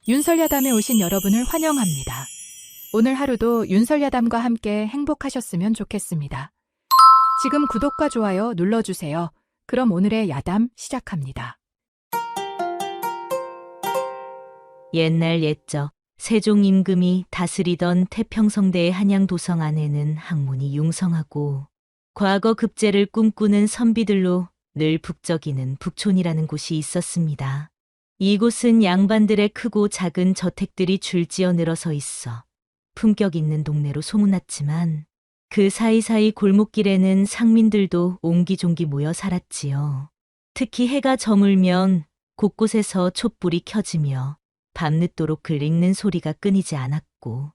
윤설야담에 오신 여러분을 환영합니다. 오늘 하루도 윤설야담과 함께 행복하셨으면 좋겠습니다. 지금 구독과 좋아요 눌러주세요. 그럼 오늘의 야담 시작합니다. 옛날 옛적 세종 임금이 다스리던 태평성대의 한양도성 안에는 학문이 융성하고 과거 급제를 꿈꾸는 선비들로 늘 북적이는 북촌이라는 곳이 있었습니다. 이곳은 양반들의 크고 작은 저택들이 줄지어 늘어서 있어 품격 있는 동네로 소문났지만 그 사이사이 골목길에는 상민들도 옹기종기 모여 살았지요. 특히 해가 저물면 곳곳에서 촛불이 켜지며 밤늦도록 글 읽는 소리가 끊이지 않았고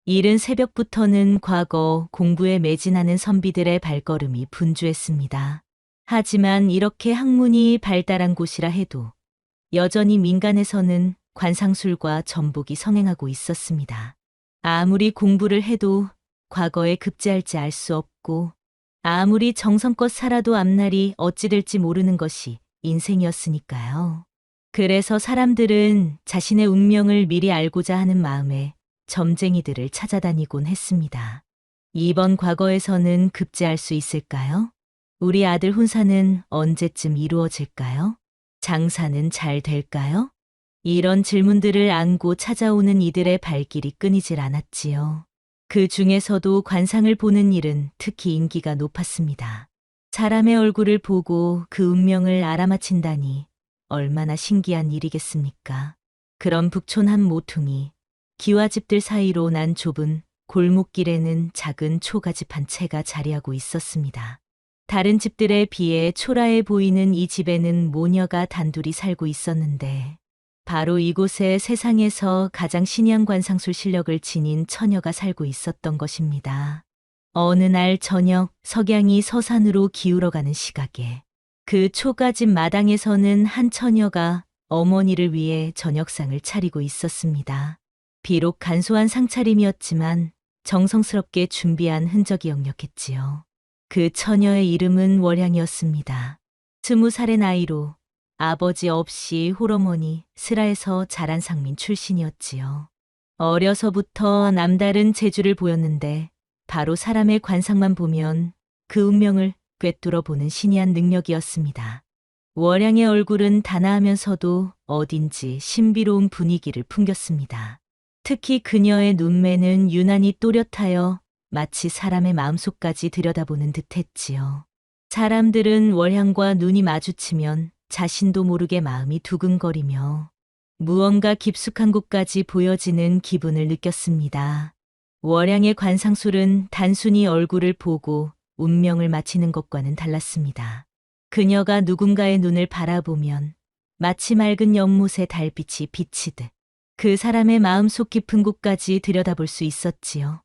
이른 새벽부터는 과거 공부에 매진하는 선비들의 발걸음이 분주했습니다. 하지만 이렇게 학문이 발달한 곳이라 해도 여전히 민간에서는 관상술과 전복이 성행하고 있었습니다. 아무리 공부를 해도 과거에 급제할지 알 수 없고 아무리 정성껏 살아도 앞날이 어찌 될지 모르는 것이 인생이었으니까요. 그래서 사람들은 자신의 운명을 미리 알고자 하는 마음에 점쟁이들을 찾아다니곤 했습니다. 이번 과거에서는 급제할 수 있을까요? 우리 아들 혼사는 언제쯤 이루어질까요? 장사는 잘 될까요? 이런 질문들을 안고 찾아오는 이들의 발길이 끊이질 않았지요. 그 중에서도 관상을 보는 일은 특히 인기가 높았습니다. 사람의 얼굴을 보고 그 운명을 알아맞힌다니 얼마나 신기한 일이겠습니까? 그런 북촌 한 모퉁이, 기와집들 사이로 난 좁은 골목길에는 작은 초가집 한 채가 자리하고 있었습니다. 다른 집들에 비해 초라해 보이는 이 집에는 모녀가 단둘이 살고 있었는데 바로 이곳에 세상에서 가장 신이한 관상술 실력을 지닌 처녀가 살고 있었던 것입니다. 어느 날 저녁 석양이 서산으로 기울어가는 시각에 그 초가집 마당에서는 한 처녀가 어머니를 위해 저녁상을 차리고 있었습니다. 비록 간소한 상차림이었지만 정성스럽게 준비한 흔적이 역력했지요. 그 처녀의 이름은 월향이었습니다. 20살의 나이로 아버지 없이 홀어머니 슬하에서 자란 상민 출신이었지요. 어려서부터 남다른 재주를 보였는데 바로 사람의 관상만 보면 그 운명을 꿰뚫어 보는 신이한 능력이었습니다. 월향의 얼굴은 단아하면서도 어딘지 신비로운 분위기를 풍겼습니다. 특히 그녀의 눈매는 유난히 또렷하여 마치 사람의 마음속까지 들여다보는 듯했지요. 사람들은 월향과 눈이 마주치면 자신도 모르게 마음이 두근거리며 무언가 깊숙한 곳까지 보여지는 기분을 느꼈습니다. 월향의 관상술은 단순히 얼굴을 보고 운명을 맞히는 것과는 달랐습니다. 그녀가 누군가의 눈을 바라보면 마치 맑은 연못의 달빛이 비치듯 그 사람의 마음속 깊은 곳까지 들여다볼 수 있었지요.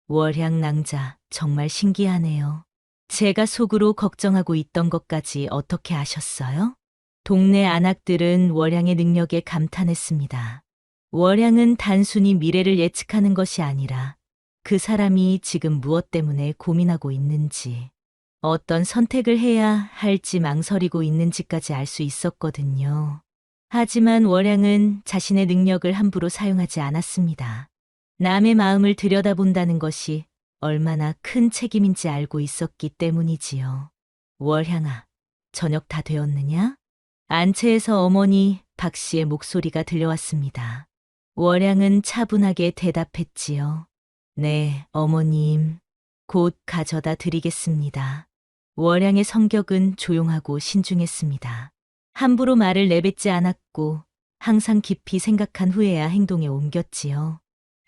월향 낭자 정말 신기하네요. 제가 속으로 걱정하고 있던 것까지 어떻게 아셨어요? 동네 안악들은 월향의 능력에 감탄했습니다. 월향은 단순히 미래를 예측하는 것이 아니라 그 사람이 지금 무엇 때문에 고민하고 있는지, 어떤 선택을 해야 할지 망설이고 있는지까지 알 수 있었거든요. 하지만 월향은 자신의 능력을 함부로 사용하지 않았습니다. 남의 마음을 들여다본다는 것이 얼마나 큰 책임인지 알고 있었기 때문이지요. 월향아, 저녁 다 되었느냐? 안채에서 어머니 박 씨의 목소리가 들려왔습니다. 월향은 차분하게 대답했지요. 네, 어머님. 곧 가져다 드리겠습니다. 월향의 성격은 조용하고 신중했습니다. 함부로 말을 내뱉지 않았고 항상 깊이 생각한 후에야 행동에 옮겼지요.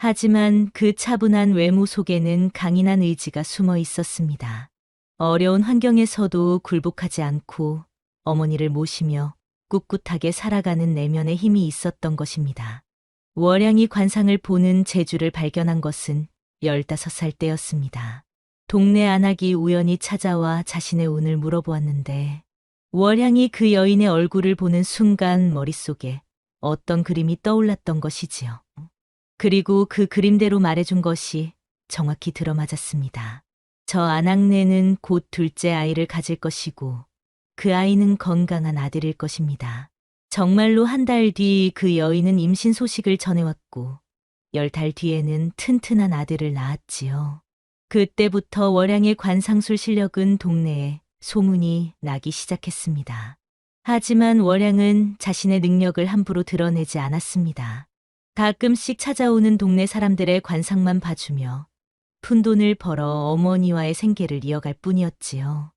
하지만 그 차분한 외모 속에는 강인한 의지가 숨어 있었습니다. 어려운 환경에서도 굴복하지 않고 어머니를 모시며 꿋꿋하게 살아가는 내면의 힘이 있었던 것입니다. 월향이 관상을 보는 재주를 발견한 것은 15살 때였습니다. 동네 안악이 우연히 찾아와 자신의 운을 물어보았는데 월향이 그 여인의 얼굴을 보는 순간 머릿속에 어떤 그림이 떠올랐던 것이지요. 그리고 그 그림대로 말해준 것이 정확히 들어맞았습니다. 저 안악내는 곧 둘째 아이를 가질 것이고 그 아이는 건강한 아들일 것입니다. 정말로 한 달 뒤 그 여인은 임신 소식을 전해왔고 10달 뒤에는 튼튼한 아들을 낳았지요. 그때부터 월양의 관상술 실력은 동네에 소문이 나기 시작했습니다. 하지만 월양은 자신의 능력을 함부로 드러내지 않았습니다. 가끔씩 찾아오는 동네 사람들의 관상만 봐주며 푼돈을 벌어 어머니와의 생계를 이어갈 뿐이었지요.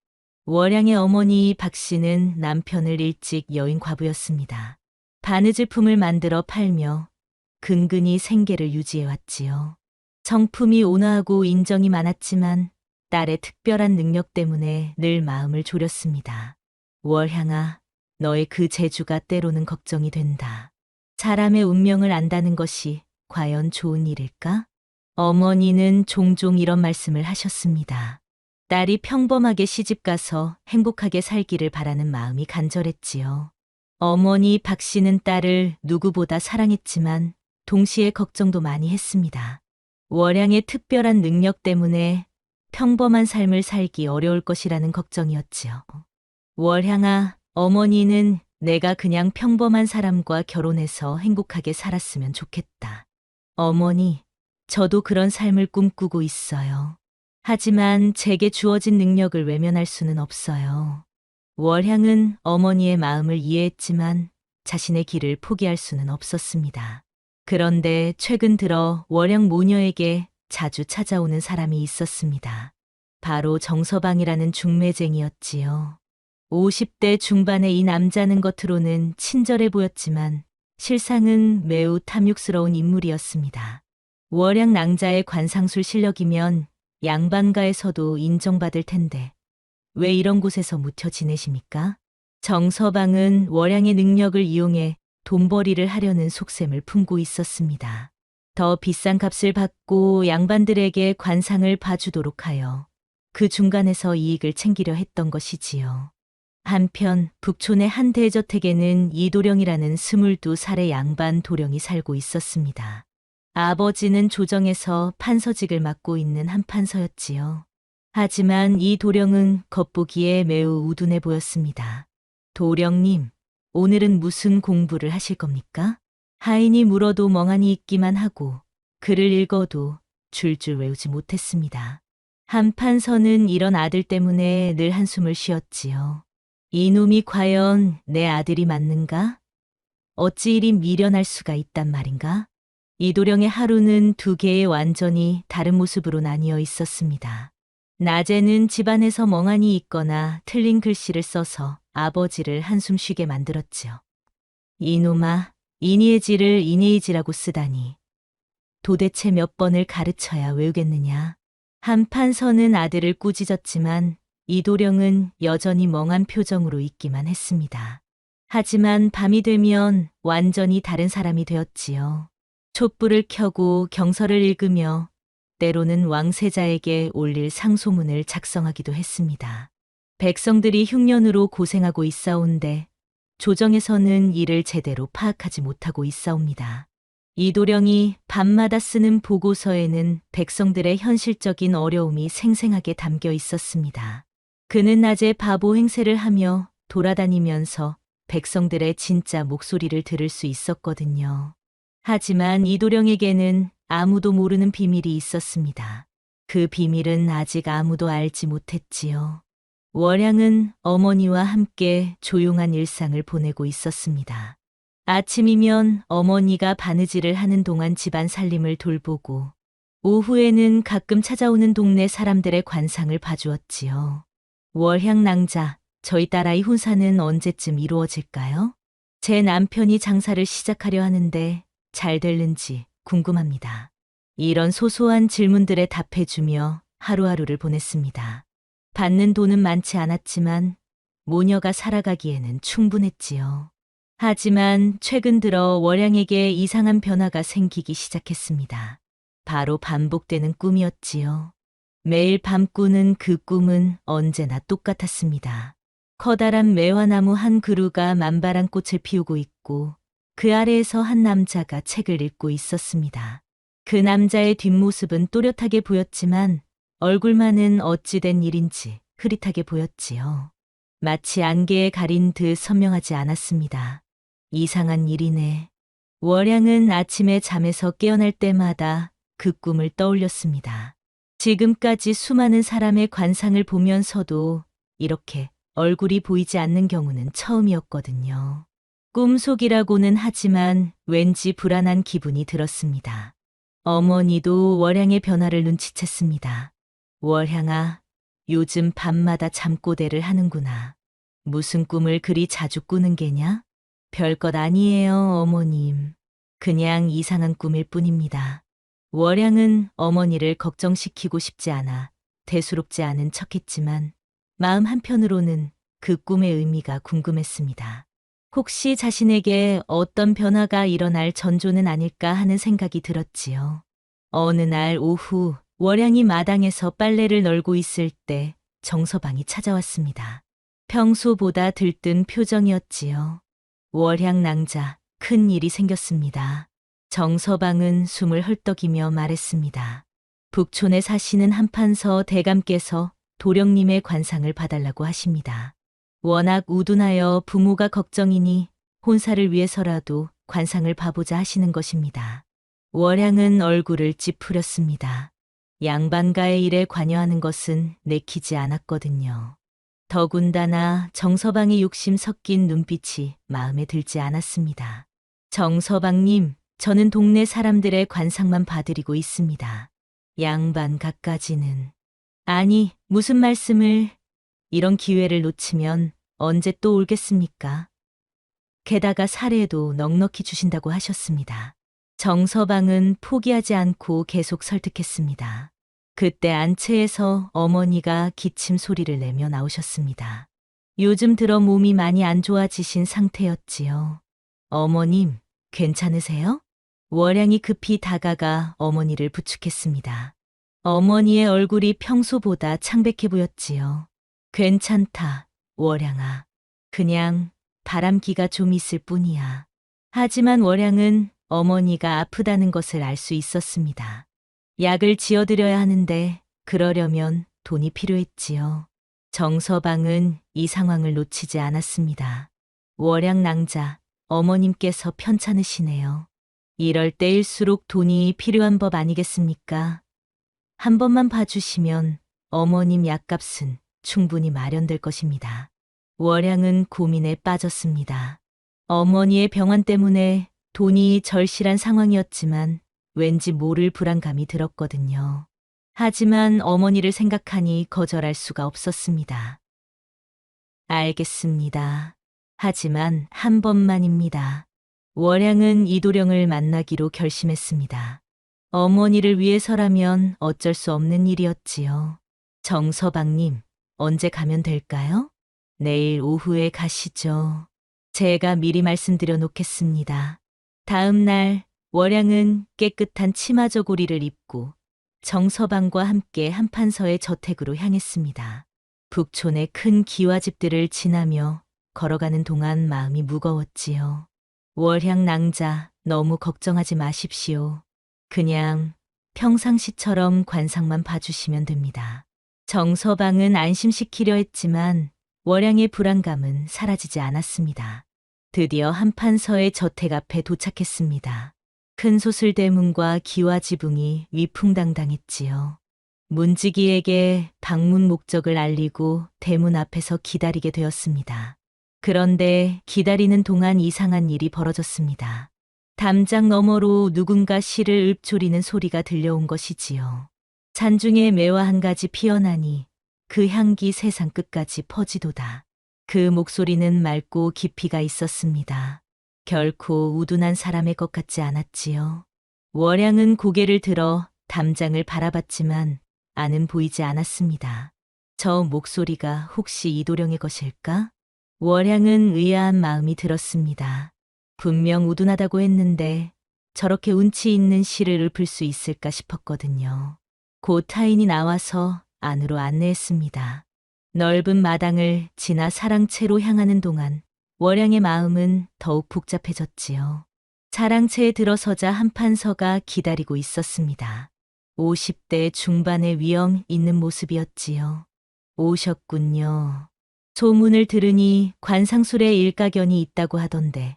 월양의 어머니 박 씨는 남편을 일찍 여인 과부였습니다. 바느질 품을 만들어 팔며 근근히 생계를 유지해왔지요. 성품이 온화하고 인정이 많았지만 딸의 특별한 능력 때문에 늘 마음을 졸였습니다. 월향아, 너의 그 재주가 때로는 걱정이 된다. 사람의 운명을 안다는 것이 과연 좋은 일일까? 어머니는 종종 이런 말씀을 하셨습니다. 딸이 평범하게 시집가서 행복하게 살기를 바라는 마음이 간절했지요. 어머니 박 씨는 딸을 누구보다 사랑했지만 동시에 걱정도 많이 했습니다. 월양의 특별한 능력 때문에 평범한 삶을 살기 어려울 것이라는 걱정이었지요. 월향아, 어머니는 내가 그냥 평범한 사람과 결혼해서 행복하게 살았으면 좋겠다. 어머니, 저도 그런 삶을 꿈꾸고 있어요. 하지만 제게 주어진 능력을 외면할 수는 없어요. 월향은 어머니의 마음을 이해했지만 자신의 길을 포기할 수는 없었습니다. 그런데 최근 들어 월향 모녀에게 자주 찾아오는 사람이 있었습니다. 바로 정서방이라는 중매쟁이였지요. 50대 중반의 이 남자는 겉으로는 친절해 보였지만 실상은 매우 탐욕스러운 인물이었습니다. 월향 낭자의 관상술 실력이면 양반가에서도 인정받을 텐데 왜 이런 곳에서 묻혀 지내십니까? 정서방은 월향의 능력을 이용해 돈벌이를 하려는 속셈을 품고 있었습니다. 더 비싼 값을 받고 양반들에게 관상을 봐주도록 하여 그 중간에서 이익을 챙기려 했던 것이지요. 한편 북촌의 한 대저택에는 이도령이라는 22살의 양반 도령이 살고 있었습니다. 아버지는 조정에서 판서직을 맡고 있는 한 판서였지요. 하지만 이 도령은 겉보기에 매우 우둔해 보였습니다. 도령님, 오늘은 무슨 공부를 하실 겁니까? 하인이 물어도 멍하니 있기만 하고 글을 읽어도 줄줄 외우지 못했습니다. 한 판서는 이런 아들 때문에 늘 한숨을 쉬었지요. 이놈이 과연 내 아들이 맞는가? 어찌 이리 미련할 수가 있단 말인가? 이도령의 하루는 두 개의 완전히 다른 모습으로 나뉘어 있었습니다. 낮에는 집안에서 멍하니 있거나 틀린 글씨를 써서 아버지를 한숨 쉬게 만들었지요. 이놈아, 이니의 지를 이니의 지라고 쓰다니. 도대체 몇 번을 가르쳐야 외우겠느냐. 한 판서는 아들을 꾸짖었지만 이도령은 여전히 멍한 표정으로 있기만 했습니다. 하지만 밤이 되면 완전히 다른 사람이 되었지요. 촛불을 켜고 경서를 읽으며 때로는 왕세자에게 올릴 상소문을 작성하기도 했습니다. 백성들이 흉년으로 고생하고 있사온데 조정에서는 이를 제대로 파악하지 못하고 있사옵니다. 이도령이 밤마다 쓰는 보고서에는 백성들의 현실적인 어려움이 생생하게 담겨 있었습니다. 그는 낮에 바보 행세를 하며 돌아다니면서 백성들의 진짜 목소리를 들을 수 있었거든요. 하지만 이도령에게는 아무도 모르는 비밀이 있었습니다. 그 비밀은 아직 아무도 알지 못했지요. 월향은 어머니와 함께 조용한 일상을 보내고 있었습니다. 아침이면 어머니가 바느질을 하는 동안 집안 살림을 돌보고 오후에는 가끔 찾아오는 동네 사람들의 관상을 봐주었지요. 월향 낭자, 저희 딸아이 혼사는 언제쯤 이루어질까요? 제 남편이 장사를 시작하려 하는데 잘 될는지 궁금합니다. 이런 소소한 질문들에 답해주며 하루하루를 보냈습니다. 받는 돈은 많지 않았지만 모녀가 살아가기에는 충분했지요. 하지만 최근 들어 월향에게 이상한 변화가 생기기 시작했습니다. 바로 반복되는 꿈이었지요. 매일 밤 꾸는 그 꿈은 언제나 똑같았습니다. 커다란 매화나무 한 그루가 만발한 꽃을 피우고 있고 그 아래에서 한 남자가 책을 읽고 있었습니다. 그 남자의 뒷모습은 또렷하게 보였지만 얼굴만은 어찌된 일인지 흐릿하게 보였지요. 마치 안개에 가린 듯 선명하지 않았습니다. 이상한 일이네. 월양은 아침에 잠에서 깨어날 때마다 그 꿈을 떠올렸습니다. 지금까지 수많은 사람의 관상을 보면서도 이렇게 얼굴이 보이지 않는 경우는 처음이었거든요. 꿈속이라고는 하지만 왠지 불안한 기분이 들었습니다. 어머니도 월양의 변화를 눈치챘습니다. 월양아, 요즘 밤마다 잠꼬대를 하는구나. 무슨 꿈을 그리 자주 꾸는 게냐? 별것 아니에요, 어머님. 그냥 이상한 꿈일 뿐입니다. 월양은 어머니를 걱정시키고 싶지 않아 대수롭지 않은 척했지만 마음 한편으로는 그 꿈의 의미가 궁금했습니다. 혹시 자신에게 어떤 변화가 일어날 전조는 아닐까 하는 생각이 들었지요. 어느 날 오후 월양이 마당에서 빨래를 널고 있을 때 정서방이 찾아왔습니다. 평소보다 들뜬 표정이었지요. 월양 낭자, 큰 일이 생겼습니다. 정서방은 숨을 헐떡이며 말했습니다. 북촌에 사시는 한판서 대감께서 도령님의 관상을 봐달라고 하십니다. 워낙 우둔하여 부모가 걱정이니 혼사를 위해서라도 관상을 봐보자 하시는 것입니다. 월양은 얼굴을 찌푸렸습니다. 양반가의 일에 관여하는 것은 내키지 않았거든요. 더군다나 정서방의 욕심 섞인 눈빛이 마음에 들지 않았습니다. 정서방님, 저는 동네 사람들의 관상만 봐드리고 있습니다. 양반 갖가지는. 아니, 무슨 말씀을. 이런 기회를 놓치면 언제 또 올겠습니까? 게다가 사례도 넉넉히 주신다고 하셨습니다. 정서방은 포기하지 않고 계속 설득했습니다. 그때 안채에서 어머니가 기침 소리를 내며 나오셨습니다. 요즘 들어 몸이 많이 안 좋아지신 상태였지요. 어머님, 괜찮으세요? 월양이 급히 다가가 어머니를 부축했습니다. 어머니의 얼굴이 평소보다 창백해 보였지요. 괜찮다, 월양아. 그냥 바람기가 좀 있을 뿐이야. 하지만 월양은 어머니가 아프다는 것을 알 수 있었습니다. 약을 지어드려야 하는데 그러려면 돈이 필요했지요. 정서방은 이 상황을 놓치지 않았습니다. 월양 낭자, 어머님께서 편찮으시네요. 이럴 때일수록 돈이 필요한 법 아니겠습니까? 한 번만 봐주시면 어머님 약값은 충분히 마련될 것입니다. 월양은 고민에 빠졌습니다. 어머니의 병환 때문에 돈이 절실한 상황이었지만 왠지 모를 불안감이 들었거든요. 하지만 어머니를 생각하니 거절할 수가 없었습니다. 알겠습니다. 하지만 한 번만입니다. 월양은 이도령을 만나기로 결심했습니다. 어머니를 위해서라면 어쩔 수 없는 일이었지요. 정서방님, 언제 가면 될까요? 내일 오후에 가시죠. 제가 미리 말씀드려 놓겠습니다. 다음 날 월양은 깨끗한 치마 저고리를 입고 정서방과 함께 한판서의 저택으로 향했습니다. 북촌의 큰 기와집들을 지나며 걸어가는 동안 마음이 무거웠지요. 월양 낭자, 너무 걱정하지 마십시오. 그냥 평상시처럼 관상만 봐주시면 됩니다. 정서방은 안심시키려 했지만 월양의 불안감은 사라지지 않았습니다. 드디어 한판서의 저택 앞에 도착했습니다. 큰 소슬대문과 기와지붕이 위풍당당했지요. 문지기에게 방문 목적을 알리고 대문 앞에서 기다리게 되었습니다. 그런데 기다리는 동안 이상한 일이 벌어졌습니다. 담장 너머로 누군가 실을 읊조리는 소리가 들려온 것이지요. 산중에 매화 한 가지 피어나니 그 향기 세상 끝까지 퍼지도다. 그 목소리는 맑고 깊이가 있었습니다. 결코 우둔한 사람의 것 같지 않았지요. 월양은 고개를 들어 담장을 바라봤지만 안은 보이지 않았습니다. 저 목소리가 혹시 이도령의 것일까? 월양은 의아한 마음이 들었습니다. 분명 우둔하다고 했는데 저렇게 운치 있는 시를 읊을 수 있을까 싶었거든요. 곧 타인이 나와서 안으로 안내했습니다. 넓은 마당을 지나 사랑채로 향하는 동안 월양의 마음은 더욱 복잡해졌지요. 사랑채에 들어서자 한판서가 기다리고 있었습니다. 50대 중반의 위엄 있는 모습이었지요. 오셨군요. 소문을 들으니 관상술에 일가견이 있다고 하던데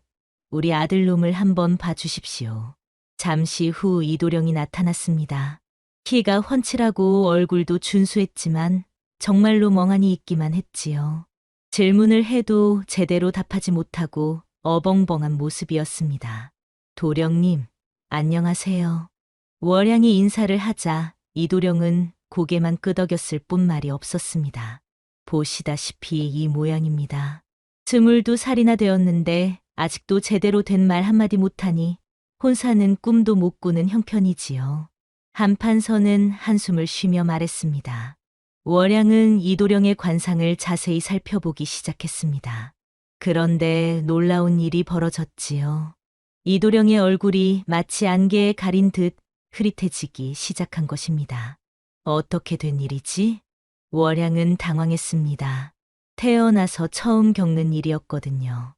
우리 아들놈을 한번 봐주십시오. 잠시 후 이도령이 나타났습니다. 키가 훤칠하고 얼굴도 준수했지만 정말로 멍하니 있기만 했지요. 질문을 해도 제대로 답하지 못하고 어벙벙한 모습이었습니다. 도령님, 안녕하세요. 월양이 인사를 하자 이도령은 고개만 끄덕였을 뿐 말이 없었습니다. 보시다시피 이 모양입니다. 22살이나 되었는데 아직도 제대로 된 말 한마디 못하니 혼사는 꿈도 못 꾸는 형편이지요. 한판서는 한숨을 쉬며 말했습니다. 월양은 이도령의 관상을 자세히 살펴보기 시작했습니다. 그런데 놀라운 일이 벌어졌지요. 이도령의 얼굴이 마치 안개에 가린 듯 흐릿해지기 시작한 것입니다. 어떻게 된 일이지? 월양은 당황했습니다. 태어나서 처음 겪는 일이었거든요.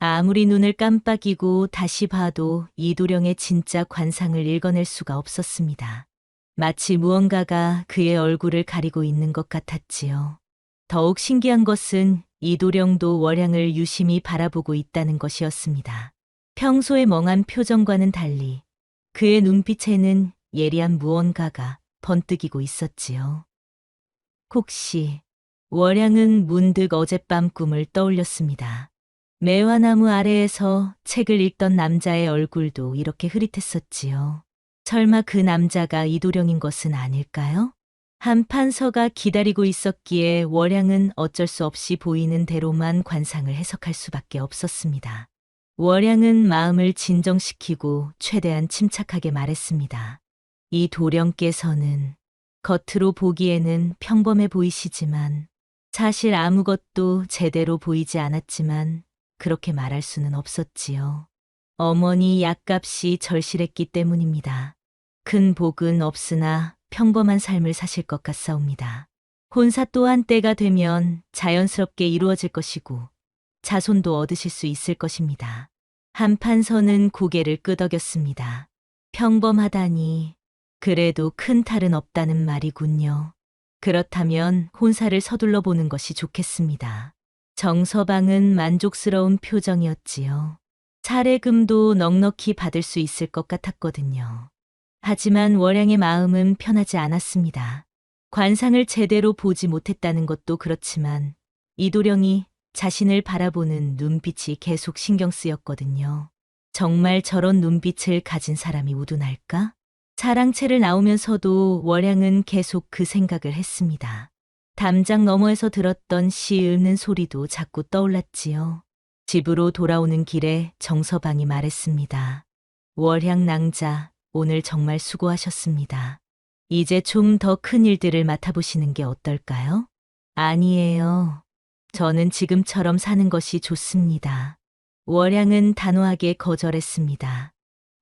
아무리 눈을 깜빡이고 다시 봐도 이도령의 진짜 관상을 읽어낼 수가 없었습니다. 마치 무언가가 그의 얼굴을 가리고 있는 것 같았지요. 더욱 신기한 것은 이도령도 월양을 유심히 바라보고 있다는 것이었습니다. 평소의 멍한 표정과는 달리 그의 눈빛에는 예리한 무언가가 번뜩이고 있었지요. 혹시 월양은 문득 어젯밤 꿈을 떠올렸습니다. 매화나무 아래에서 책을 읽던 남자의 얼굴도 이렇게 흐릿했었지요. 설마 그 남자가 이도령인 것은 아닐까요? 한판서가 기다리고 있었기에 월양은 어쩔 수 없이 보이는 대로만 관상을 해석할 수밖에 없었습니다. 월양은 마음을 진정시키고 최대한 침착하게 말했습니다. 이 도령께서는 겉으로 보기에는 평범해 보이시지만 사실 아무것도 제대로 보이지 않았지만 그렇게 말할 수는 없었지요. 어머니 약값이 절실했기 때문입니다. 큰 복은 없으나 평범한 삶을 사실 것 같사옵니다. 혼사 또한 때가 되면 자연스럽게 이루어질 것이고 자손도 얻으실 수 있을 것입니다. 한판서는 고개를 끄덕였습니다. 평범하다니 그래도 큰 탈은 없다는 말이군요. 그렇다면 혼사를 서둘러 보는 것이 좋겠습니다. 정서방은 만족스러운 표정이었지요. 사례금도 넉넉히 받을 수 있을 것 같았거든요. 하지만 월양의 마음은 편하지 않았습니다. 관상을 제대로 보지 못했다는 것도 그렇지만 이도령이 자신을 바라보는 눈빛이 계속 신경 쓰였거든요. 정말 저런 눈빛을 가진 사람이 우둔할까? 사랑채를 나오면서도 월양은 계속 그 생각을 했습니다. 담장 너머에서 들었던 시 읊는 소리도 자꾸 떠올랐지요. 집으로 돌아오는 길에 정서방이 말했습니다. 월양 낭자, 오늘 정말 수고하셨습니다. 이제 좀 더 큰 일들을 맡아보시는 게 어떨까요? 아니에요. 저는 지금처럼 사는 것이 좋습니다. 월양은 단호하게 거절했습니다.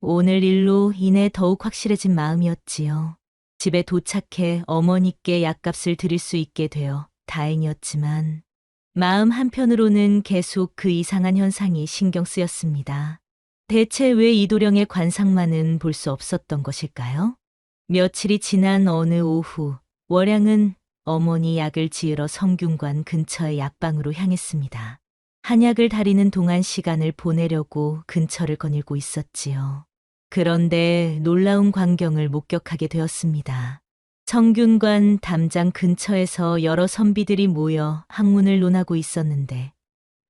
오늘 일로 인해 더욱 확실해진 마음이었지요. 집에 도착해 어머니께 약값을 드릴 수 있게 되어 다행이었지만 마음 한편으로는 계속 그 이상한 현상이 신경 쓰였습니다. 대체 왜 이도령의 관상만은 볼 수 없었던 것일까요? 며칠이 지난 어느 오후, 월양은 어머니 약을 지으러 성균관 근처의 약방으로 향했습니다. 한약을 다리는 동안 시간을 보내려고 근처를 거닐고 있었지요. 그런데 놀라운 광경을 목격하게 되었습니다. 성균관 담장 근처에서 여러 선비들이 모여 학문을 논하고 있었는데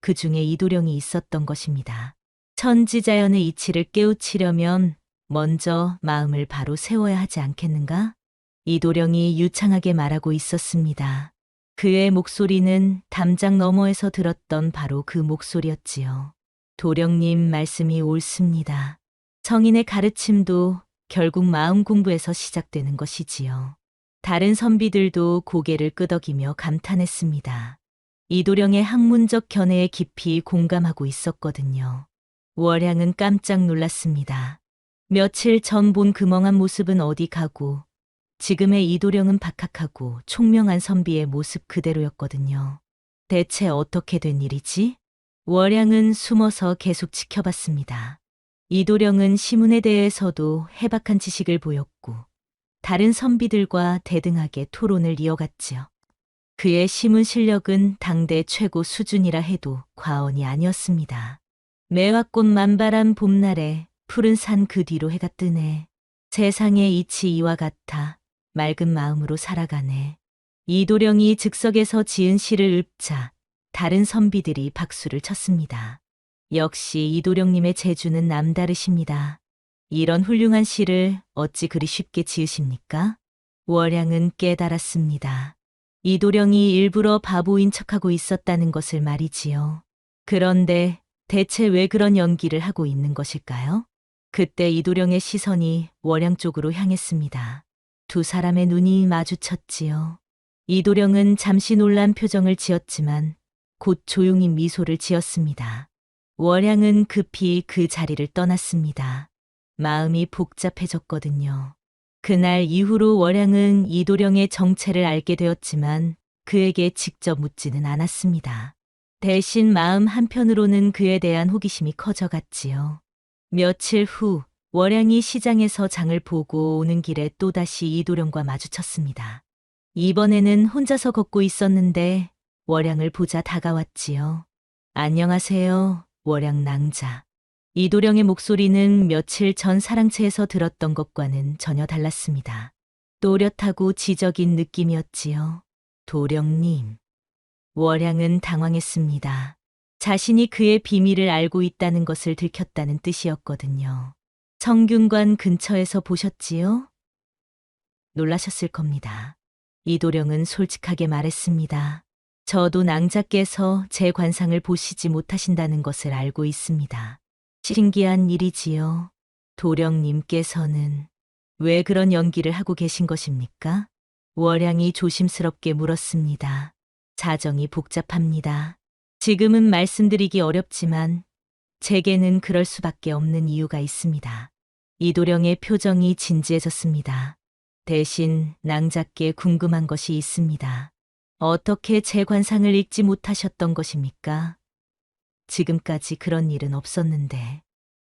그 중에 이도령이 있었던 것입니다. 천지자연의 이치를 깨우치려면 먼저 마음을 바로 세워야 하지 않겠는가? 이도령이 유창하게 말하고 있었습니다. 그의 목소리는 담장 너머에서 들었던 바로 그 목소리였지요. 도령님 말씀이 옳습니다. 성인의 가르침도 결국 마음 공부에서 시작되는 것이지요. 다른 선비들도 고개를 끄덕이며 감탄했습니다. 이도령의 학문적 견해에 깊이 공감하고 있었거든요. 월양은 깜짝 놀랐습니다. 며칠 전 본 그 멍한 모습은 어디 가고 지금의 이도령은 박학하고 총명한 선비의 모습 그대로였거든요. 대체 어떻게 된 일이지? 월양은 숨어서 계속 지켜봤습니다. 이도령은 시문에 대해서도 해박한 지식을 보였고 다른 선비들과 대등하게 토론을 이어갔지요. 그의 시문 실력은 당대 최고 수준이라 해도 과언이 아니었습니다. 매화꽃 만발한 봄날에 푸른 산 그 뒤로 해가 뜨네. 세상의 이치 이와 같아 맑은 마음으로 살아가네. 이도령이 즉석에서 지은 시를 읊자 다른 선비들이 박수를 쳤습니다. 역시 이도령님의 재주는 남다르십니다. 이런 훌륭한 시를 어찌 그리 쉽게 지으십니까? 월양은 깨달았습니다. 이도령이 일부러 바보인 척하고 있었다는 것을 말이지요. 그런데 대체 왜 그런 연기를 하고 있는 것일까요? 그때 이도령의 시선이 월양 쪽으로 향했습니다. 두 사람의 눈이 마주쳤지요. 이도령은 잠시 놀란 표정을 지었지만 곧 조용히 미소를 지었습니다. 월양은 급히 그 자리를 떠났습니다. 마음이 복잡해졌거든요. 그날 이후로 월양은 이도령의 정체를 알게 되었지만 그에게 직접 묻지는 않았습니다. 대신 마음 한편으로는 그에 대한 호기심이 커져갔지요. 며칠 후 월양이 시장에서 장을 보고 오는 길에 또다시 이도령과 마주쳤습니다. 이번에는 혼자서 걷고 있었는데 월양을 보자 다가왔지요. 안녕하세요, 월양 낭자. 이도령의 목소리는 며칠 전 사랑채에서 들었던 것과는 전혀 달랐습니다. 또렷하고 지적인 느낌이었지요. 도령님. 월양은 당황했습니다. 자신이 그의 비밀을 알고 있다는 것을 들켰다는 뜻이었거든요. 성균관 근처에서 보셨지요? 놀라셨을 겁니다. 이도령은 솔직하게 말했습니다. 저도 낭자께서 제 관상을 보시지 못하신다는 것을 알고 있습니다. 신기한 일이지요. 도령님께서는 왜 그런 연기를 하고 계신 것입니까? 월양이 조심스럽게 물었습니다. 사정이 복잡합니다. 지금은 말씀드리기 어렵지만 제게는 그럴 수밖에 없는 이유가 있습니다. 이도령의 표정이 진지해졌습니다. 대신 낭자께 궁금한 것이 있습니다. 어떻게 제 관상을 읽지 못하셨던 것입니까? 지금까지 그런 일은 없었는데.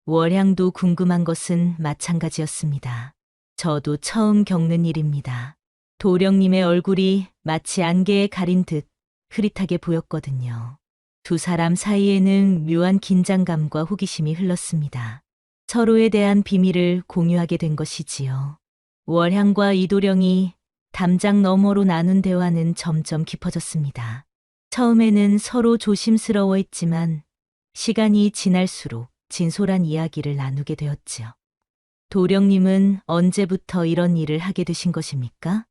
월양도 궁금한 것은 마찬가지였습니다. 저도 처음 겪는 일입니다. 도령님의 얼굴이 마치 안개에 가린 듯 흐릿하게 보였거든요. 두 사람 사이에는 묘한 긴장감과 호기심이 흘렀습니다. 서로에 대한 비밀을 공유하게 된 것이지요. 월향과 이도령이 담장 너머로 나눈 대화는 점점 깊어졌습니다. 처음에는 서로 조심스러워했지만 시간이 지날수록 진솔한 이야기를 나누게 되었지요. 도령님은 언제부터 이런 일을 하게 되신 것입니까?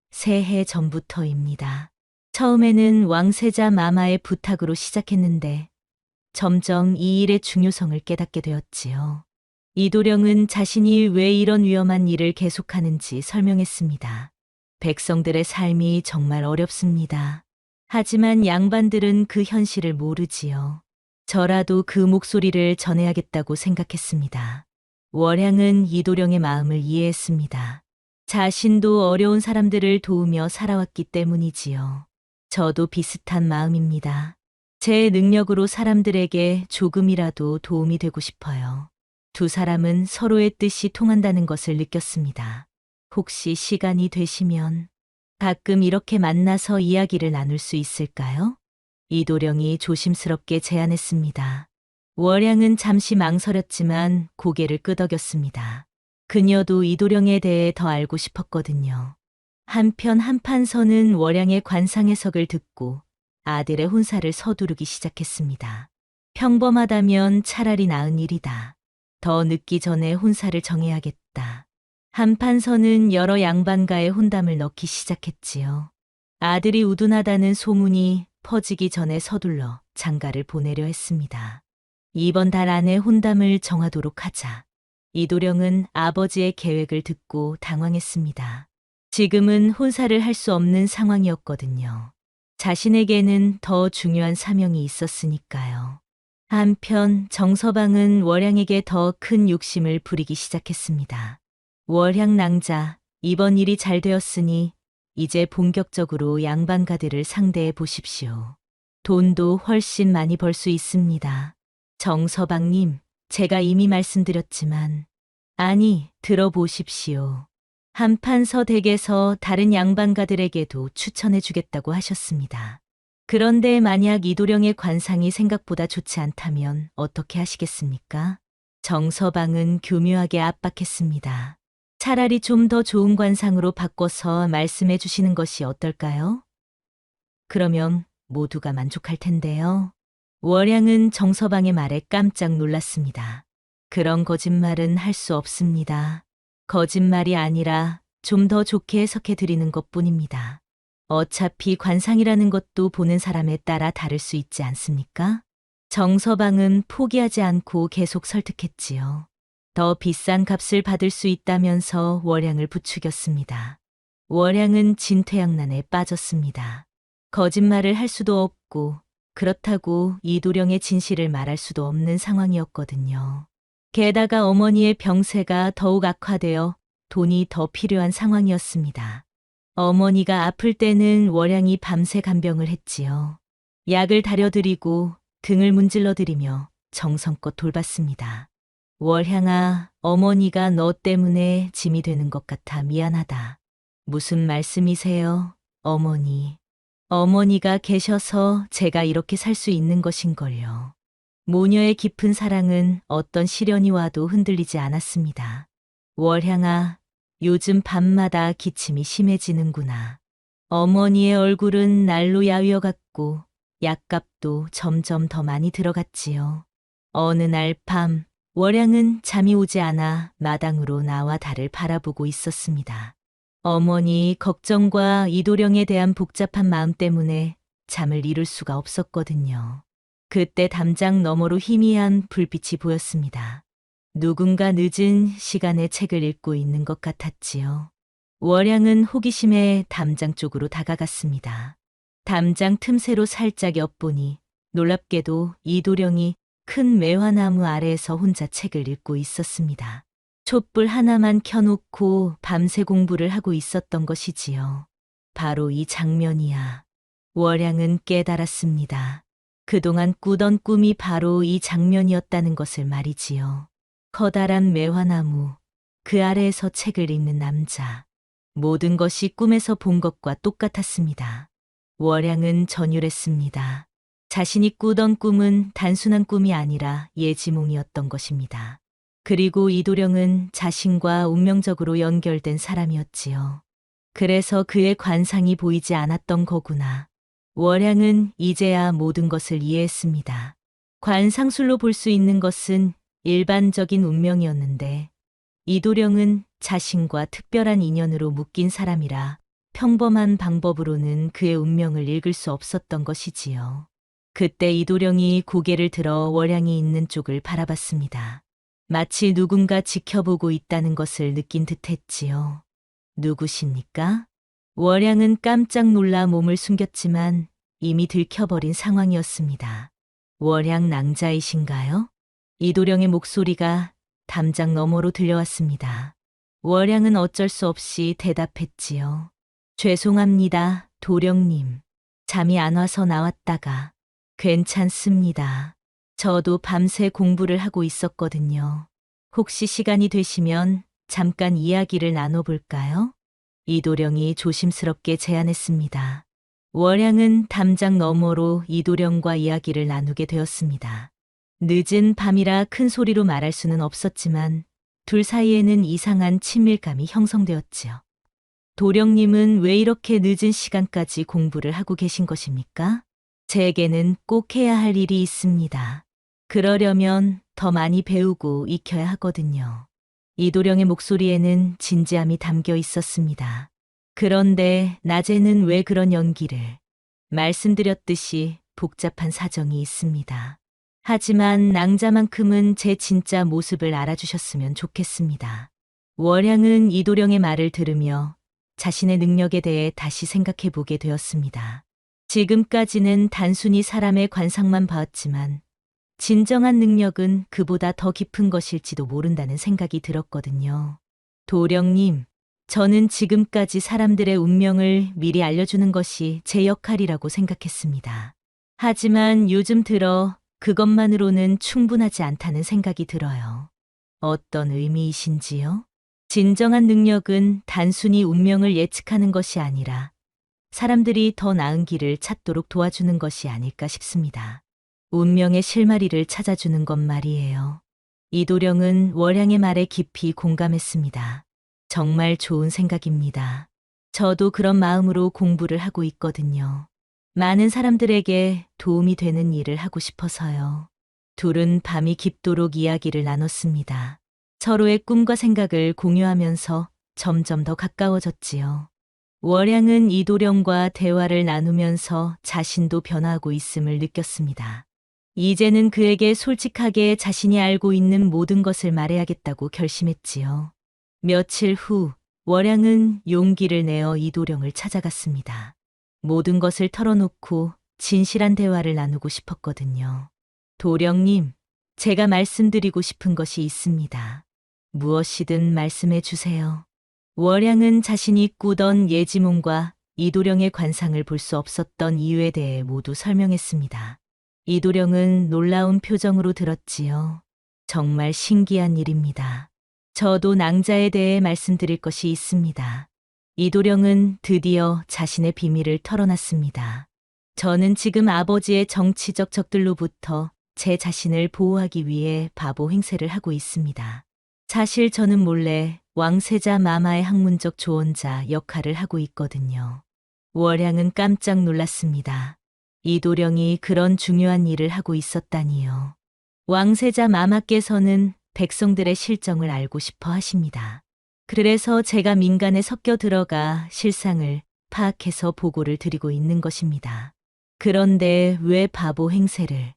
새해 전부터입니다. 처음에는 왕세자 마마의 부탁으로 시작했는데 점점 이 일의 중요성을 깨닫게 되었지요. 이도령은 자신이 왜 이런 위험한 일을 계속하는지 설명했습니다. 백성들의 삶이 정말 어렵습니다. 하지만 양반들은 그 현실을 모르지요. 저라도 그 목소리를 전해야겠다고 생각했습니다. 월향은 이도령의 마음을 이해했습니다. 자신도 어려운 사람들을 도우며 살아왔기 때문이지요. 저도 비슷한 마음입니다. 제 능력으로 사람들에게 조금이라도 도움이 되고 싶어요. 두 사람은 서로의 뜻이 통한다는 것을 느꼈습니다. 혹시 시간이 되시면 가끔 이렇게 만나서 이야기를 나눌 수 있을까요? 이도령이 조심스럽게 제안했습니다. 월향은 잠시 망설였지만 고개를 끄덕였습니다. 그녀도 이도령에 대해 더 알고 싶었거든요. 한편 한판서는 월향의 관상 해석을 듣고 아들의 혼사를 서두르기 시작했습니다. 평범하다면 차라리 나은 일이다. 더 늦기 전에 혼사를 정해야겠다. 한판서는 여러 양반과의 혼담을 넣기 시작했지요. 아들이 우둔하다는 소문이 퍼지기 전에 서둘러 장가를 보내려 했습니다. 이번 달 안에 혼담을 정하도록 하자. 이도령은 아버지의 계획을 듣고 당황했습니다. 지금은 혼사를 할 수 없는 상황이었거든요. 자신에게는 더 중요한 사명이 있었으니까요. 한편 정서방은 월향에게 더 큰 욕심을 부리기 시작했습니다. 월향 낭자, 이번 일이 잘 되었으니 이제 본격적으로 양반가들을 상대해 보십시오. 돈도 훨씬 많이 벌 수 있습니다. 정서방님, 제가 이미 말씀드렸지만, 아니, 들어보십시오. 한판서 댁에서 다른 양반가들에게도 추천해 주겠다고 하셨습니다. 그런데 만약 이도령의 관상이 생각보다 좋지 않다면 어떻게 하시겠습니까? 정서방은 교묘하게 압박했습니다. 차라리 좀 더 좋은 관상으로 바꿔서 말씀해 주시는 것이 어떨까요? 그러면 모두가 만족할 텐데요. 월양은 정서방의 말에 깜짝 놀랐습니다. 그런 거짓말은 할 수 없습니다. 거짓말이 아니라 좀 더 좋게 해석해 드리는 것뿐입니다. 어차피 관상이라는 것도 보는 사람에 따라 다를 수 있지 않습니까? 정서방은 포기하지 않고 계속 설득했지요. 더 비싼 값을 받을 수 있다면서 월양을 부추겼습니다. 월양은 진퇴양난에 빠졌습니다. 거짓말을 할 수도 없고 그렇다고 이도령의 진실을 말할 수도 없는 상황이었거든요. 게다가 어머니의 병세가 더욱 악화되어 돈이 더 필요한 상황이었습니다. 어머니가 아플 때는 월양이 밤새 간병을 했지요. 약을 다려드리고 등을 문질러드리며 정성껏 돌봤습니다. 월향아, 어머니가 너 때문에 짐이 되는 것 같아 미안하다. 무슨 말씀이세요, 어머니? 어머니가 계셔서 제가 이렇게 살 수 있는 것인걸요. 모녀의 깊은 사랑은 어떤 시련이 와도 흔들리지 않았습니다. 월향아, 요즘 밤마다 기침이 심해지는구나. 어머니의 얼굴은 날로 야위어갔고 약값도 점점 더 많이 들어갔지요. 어느 날 밤, 월양은 잠이 오지 않아 마당으로 나와 달을 바라보고 있었습니다. 어머니 걱정과 이도령에 대한 복잡한 마음 때문에 잠을 이룰 수가 없었거든요. 그때 담장 너머로 희미한 불빛이 보였습니다. 누군가 늦은 시간에 책을 읽고 있는 것 같았지요. 월양은 호기심에 담장 쪽으로 다가갔습니다. 담장 틈새로 살짝 엿보니 놀랍게도 이도령이 큰 매화나무 아래에서 혼자 책을 읽고 있었습니다. 촛불 하나만 켜놓고 밤새 공부를 하고 있었던 것이지요. 바로 이 장면이야. 월양은 깨달았습니다. 그동안 꾸던 꿈이 바로 이 장면이었다는 것을 말이지요. 커다란 매화나무, 그 아래에서 책을 읽는 남자. 모든 것이 꿈에서 본 것과 똑같았습니다. 월양은 전율했습니다. 자신이 꾸던 꿈은 단순한 꿈이 아니라 예지몽이었던 것입니다. 그리고 이도령은 자신과 운명적으로 연결된 사람이었지요. 그래서 그의 관상이 보이지 않았던 거구나. 월양은 이제야 모든 것을 이해했습니다. 관상술로 볼 수 있는 것은 일반적인 운명이었는데 이도령은 자신과 특별한 인연으로 묶인 사람이라 평범한 방법으로는 그의 운명을 읽을 수 없었던 것이지요. 그때 이도령이 고개를 들어 월양이 있는 쪽을 바라봤습니다. 마치 누군가 지켜보고 있다는 것을 느낀 듯했지요. 누구십니까? 월양은 깜짝 놀라 몸을 숨겼지만 이미 들켜버린 상황이었습니다. 월양 낭자이신가요? 이도령의 목소리가 담장 너머로 들려왔습니다. 월양은 어쩔 수 없이 대답했지요. 죄송합니다, 도령님. 잠이 안 와서 나왔다가. 괜찮습니다. 저도 밤새 공부를 하고 있었거든요. 혹시 시간이 되시면 잠깐 이야기를 나눠볼까요? 이도령이 조심스럽게 제안했습니다. 월양은 담장 너머로 이도령과 이야기를 나누게 되었습니다. 늦은 밤이라 큰 소리로 말할 수는 없었지만 둘 사이에는 이상한 친밀감이 형성되었지요. 도령님은 왜 이렇게 늦은 시간까지 공부를 하고 계신 것입니까? 제게는 꼭 해야 할 일이 있습니다. 그러려면 더 많이 배우고 익혀야 하거든요. 이도령의 목소리에는 진지함이 담겨 있었습니다. 그런데 낮에는 왜 그런 연기를? 말씀드렸듯이 복잡한 사정이 있습니다. 하지만 낭자만큼은 제 진짜 모습을 알아주셨으면 좋겠습니다. 월양은 이도령의 말을 들으며 자신의 능력에 대해 다시 생각해 보게 되었습니다. 지금까지는 단순히 사람의 관상만 봐왔지만 진정한 능력은 그보다 더 깊은 것일지도 모른다는 생각이 들었거든요. 도령님, 저는 지금까지 사람들의 운명을 미리 알려주는 것이 제 역할이라고 생각했습니다. 하지만 요즘 들어 그것만으로는 충분하지 않다는 생각이 들어요. 어떤 의미이신지요? 진정한 능력은 단순히 운명을 예측하는 것이 아니라 사람들이 더 나은 길을 찾도록 도와주는 것이 아닐까 싶습니다. 운명의 실마리를 찾아주는 것 말이에요. 이도령은 월양의 말에 깊이 공감했습니다. 정말 좋은 생각입니다. 저도 그런 마음으로 공부를 하고 있거든요. 많은 사람들에게 도움이 되는 일을 하고 싶어서요. 둘은 밤이 깊도록 이야기를 나눴습니다. 서로의 꿈과 생각을 공유하면서 점점 더 가까워졌지요. 월양은 이도령과 대화를 나누면서 자신도 변화하고 있음을 느꼈습니다. 이제는 그에게 솔직하게 자신이 알고 있는 모든 것을 말해야겠다고 결심했지요. 며칠 후 월양은 용기를 내어 이도령을 찾아갔습니다. 모든 것을 털어놓고 진실한 대화를 나누고 싶었거든요. 도령님, 제가 말씀드리고 싶은 것이 있습니다. 무엇이든 말씀해 주세요. 월양은 자신이 꾸던 예지몽과 이도령의 관상을 볼 수 없었던 이유에 대해 모두 설명했습니다. 이도령은 놀라운 표정으로 들었지요. 정말 신기한 일입니다. 저도 낭자에 대해 말씀드릴 것이 있습니다. 이도령은 드디어 자신의 비밀을 털어놨습니다. 저는 지금 아버지의 정치적 적들로부터 제 자신을 보호하기 위해 바보 행세를 하고 있습니다. 사실 저는 몰래 왕세자 마마의 학문적 조언자 역할을 하고 있거든요. 월양은 깜짝 놀랐습니다. 이도령이 그런 중요한 일을 하고 있었다니요. 왕세자 마마께서는 백성들의 실정을 알고 싶어 하십니다. 그래서 제가 민간에 섞여 들어가 실상을 파악해서 보고를 드리고 있는 것입니다. 그런데 왜 바보 행세를?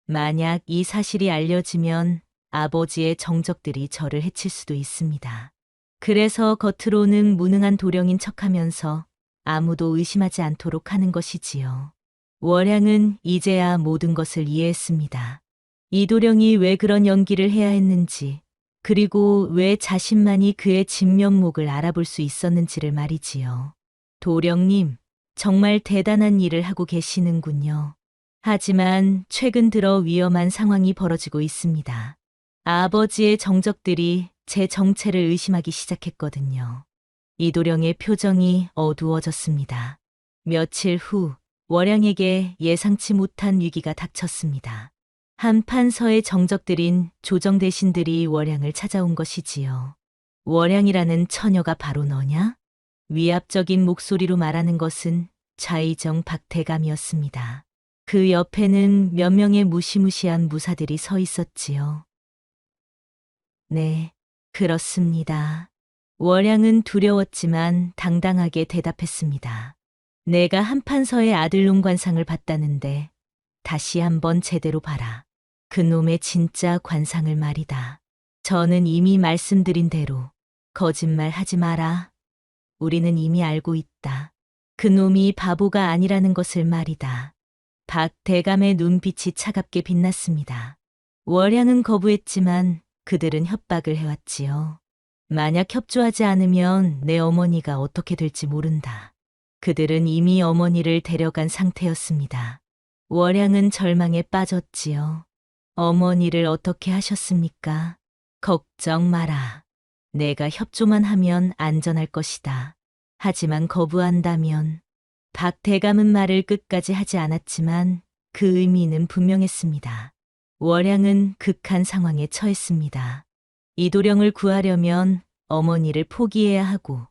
만약 이 사실이 알려지면 아버지의 정적들이 저를 해칠 수도 있습니다. 그래서 겉으로는 무능한 도령인 척하면서 아무도 의심하지 않도록 하는 것이지요. 월양은 이제야 모든 것을 이해했습니다. 이도령이 왜 그런 연기를 해야 했는지, 그리고 왜 자신만이 그의 진면목을 알아볼 수 있었는지를 말이지요. 도령님, 정말 대단한 일을 하고 계시는군요. 하지만 최근 들어 위험한 상황이 벌어지고 있습니다. 아버지의 정적들이 제 정체를 의심하기 시작했거든요. 이도령의 표정이 어두워졌습니다. 며칠 후 월양에게 예상치 못한 위기가 닥쳤습니다. 한 판서의 정적들인 조정 대신들이 월양을 찾아온 것이지요. 월양이라는 처녀가 바로 너냐? 위압적인 목소리로 말하는 것은 좌의정 박대감이었습니다. 그 옆에는 몇 명의 무시무시한 무사들이 서 있었지요. 네, 그렇습니다. 월양은 두려웠지만 당당하게 대답했습니다. 내가 한판서의 아들놈 관상을 봤다는데 다시 한번 제대로 봐라. 그놈의 진짜 관상을 말이다. 저는 이미 말씀드린 대로 거짓말하지 마라. 우리는 이미 알고 있다. 그놈이 바보가 아니라는 것을 말이다. 박 대감의 눈빛이 차갑게 빛났습니다. 월양은 거부했지만 그들은 협박을 해왔지요. 만약 협조하지 않으면 내 어머니가 어떻게 될지 모른다. 그들은 이미 어머니를 데려간 상태였습니다. 월양은 절망에 빠졌지요. 어머니를 어떻게 하셨습니까? 걱정 마라. 내가 협조만 하면 안전할 것이다. 하지만 거부한다면 박 대감은 말을 끝까지 하지 않았지만 그 의미는 분명했습니다. 월양은 극한 상황에 처했습니다. 이도령을 구하려면 어머니를 포기해야 하고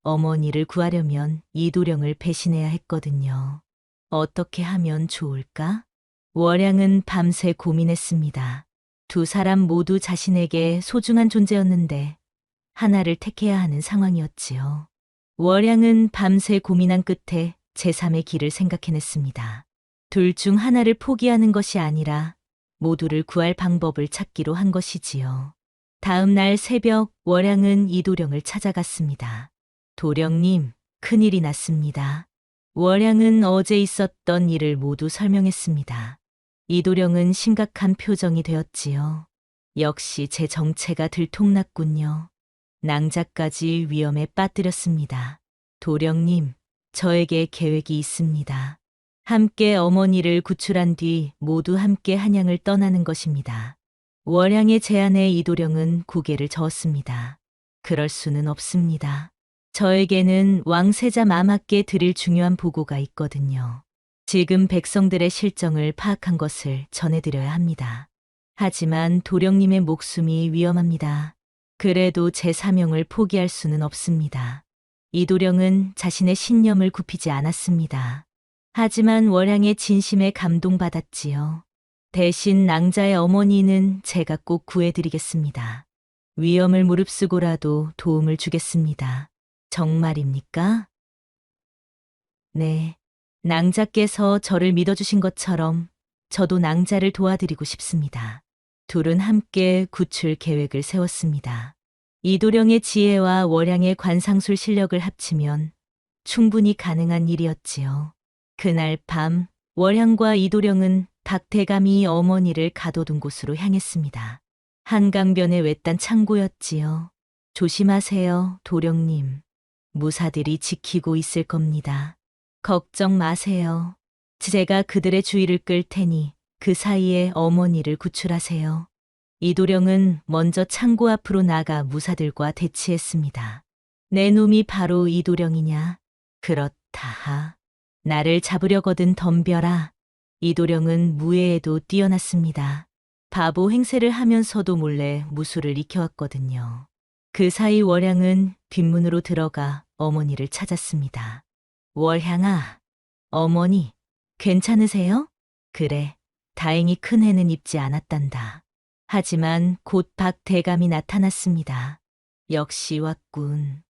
어머니를 구하려면 이도령을 배신해야 했거든요. 어떻게 하면 좋을까? 월양은 밤새 고민했습니다. 두 사람 모두 자신에게 소중한 존재였는데 하나를 택해야 하는 상황이었지요. 월양은 밤새 고민한 끝에 제3의 길을 생각해냈습니다. 둘 중 하나를 포기하는 것이 아니라 모두를 구할 방법을 찾기로 한 것이지요. 다음 날 새벽 월양은 이도령을 찾아갔습니다. 도령님, 큰일이 났습니다. 월양은 어제 있었던 일을 모두 설명했습니다. 이도령은 심각한 표정이 되었지요. 역시 제 정체가 들통났군요. 낭자까지 위험에 빠뜨렸습니다. 도령님, 저에게 계획이 있습니다. 함께 어머니를 구출한 뒤 모두 함께 한양을 떠나는 것입니다. 월양의 제안에 이도령은 고개를 저었습니다. 그럴 수는 없습니다. 저에게는 왕세자 마마께 드릴 중요한 보고가 있거든요. 지금 백성들의 실정을 파악한 것을 전해드려야 합니다. 하지만 도령님의 목숨이 위험합니다. 그래도 제 사명을 포기할 수는 없습니다. 이도령은 자신의 신념을 굽히지 않았습니다. 하지만 월양의 진심에 감동받았지요. 대신 낭자의 어머니는 제가 꼭 구해드리겠습니다. 위험을 무릅쓰고라도 도움을 주겠습니다. 정말입니까? 네. 낭자께서 저를 믿어주신 것처럼 저도 낭자를 도와드리고 싶습니다. 둘은 함께 구출 계획을 세웠습니다. 이도령의 지혜와 월양의 관상술 실력을 합치면 충분히 가능한 일이었지요. 그날 밤 월양과 이도령은 박대감이 어머니를 가둬둔 곳으로 향했습니다. 한강변의 외딴 창고였지요. 조심하세요, 도령님. 무사들이 지키고 있을 겁니다. 걱정 마세요. 제가 그들의 주의를 끌 테니 그 사이에 어머니를 구출하세요. 이도령은 먼저 창고 앞으로 나가 무사들과 대치했습니다. 내 놈이 바로 이도령이냐? 그렇다. 나를 잡으려거든 덤벼라. 이도령은 무예에도 뛰어났습니다. 바보 행세를 하면서도 몰래 무술을 익혀왔거든요. 그 사이 월양은 뒷문으로 들어가 어머니를 찾았습니다. 월향아, 어머니, 괜찮으세요? 그래, 다행히 큰 해는 입지 않았단다. 하지만 곧 박대감이 나타났습니다. 역시 왔군.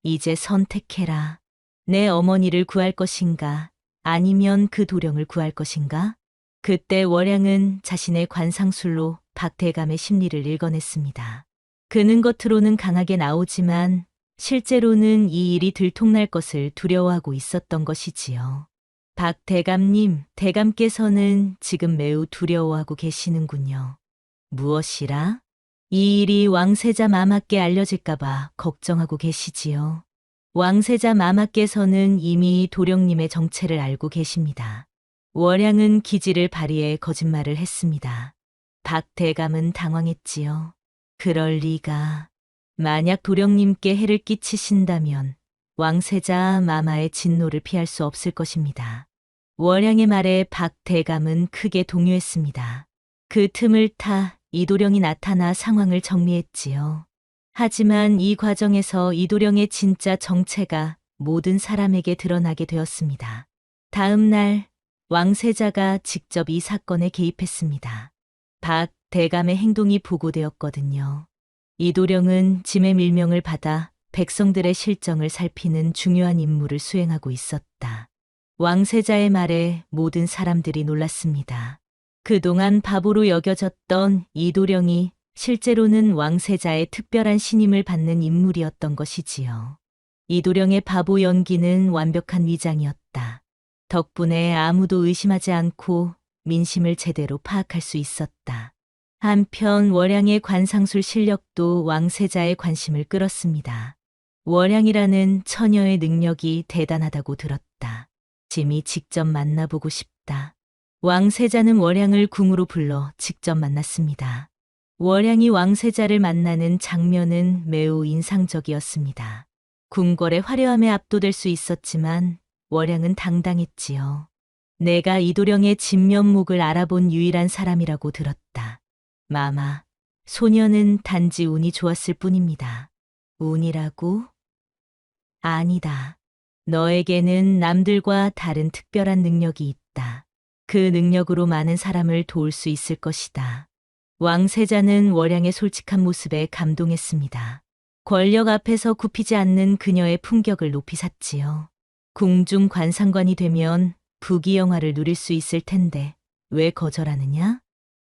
이제 선택해라. 내 어머니를 구할 것인가, 아니면 그 도령을 구할 것인가? 그때 월양은 자신의 관상술로 박대감의 심리를 읽어냈습니다. 그는 겉으로는 강하게 나오지만 실제로는 이 일이 들통날 것을 두려워하고 있었던 것이지요. 박대감님, 대감께서는 지금 매우 두려워하고 계시는군요. 무엇이라? 이 일이 왕세자 마마께 알려질까봐 걱정하고 계시지요. 왕세자 마마께서는 이미 도령님의 정체를 알고 계십니다. 월양은 기지를 발휘해 거짓말을 했습니다. 박대감은 당황했지요. 그럴 리가. 만약 도령님께 해를 끼치신다면 왕세자 마마의 진노를 피할 수 없을 것입니다. 월양의 말에 박대감은 크게 동요했습니다. 그 틈을 타 이도령이 나타나 상황을 정리했지요. 하지만 이 과정에서 이도령의 진짜 정체가 모든 사람에게 드러나게 되었습니다. 다음 날 왕세자가 직접 이 사건에 개입했습니다. 박대감의 행동이 보고되었거든요. 이도령은 짐의 밀명을 받아 백성들의 실정을 살피는 중요한 임무를 수행하고 있었다. 왕세자의 말에 모든 사람들이 놀랐습니다. 그동안 바보로 여겨졌던 이도령이 실제로는 왕세자의 특별한 신임을 받는 인물이었던 것이지요. 이도령의 바보 연기는 완벽한 위장이었다. 덕분에 아무도 의심하지 않고 민심을 제대로 파악할 수 있었다. 한편 월양의 관상술 실력도 왕세자의 관심을 끌었습니다. 월양이라는 처녀의 능력이 대단하다고 들었다. 짐이 직접 만나보고 싶다. 왕세자는 월양을 궁으로 불러 직접 만났습니다. 월양이 왕세자를 만나는 장면은 매우 인상적이었습니다. 궁궐의 화려함에 압도될 수 있었지만 월양은 당당했지요. 내가 이도령의 진면목을 알아본 유일한 사람이라고 들었다. 마마, 소녀는 단지 운이 좋았을 뿐입니다. 운이라고? 아니다. 너에게는 남들과 다른 특별한 능력이 있다. 그 능력으로 많은 사람을 도울 수 있을 것이다. 왕세자는 월양의 솔직한 모습에 감동했습니다. 권력 앞에서 굽히지 않는 그녀의 품격을 높이 샀지요. 궁중 관상관이 되면 부귀영화를 누릴 수 있을 텐데 왜 거절하느냐?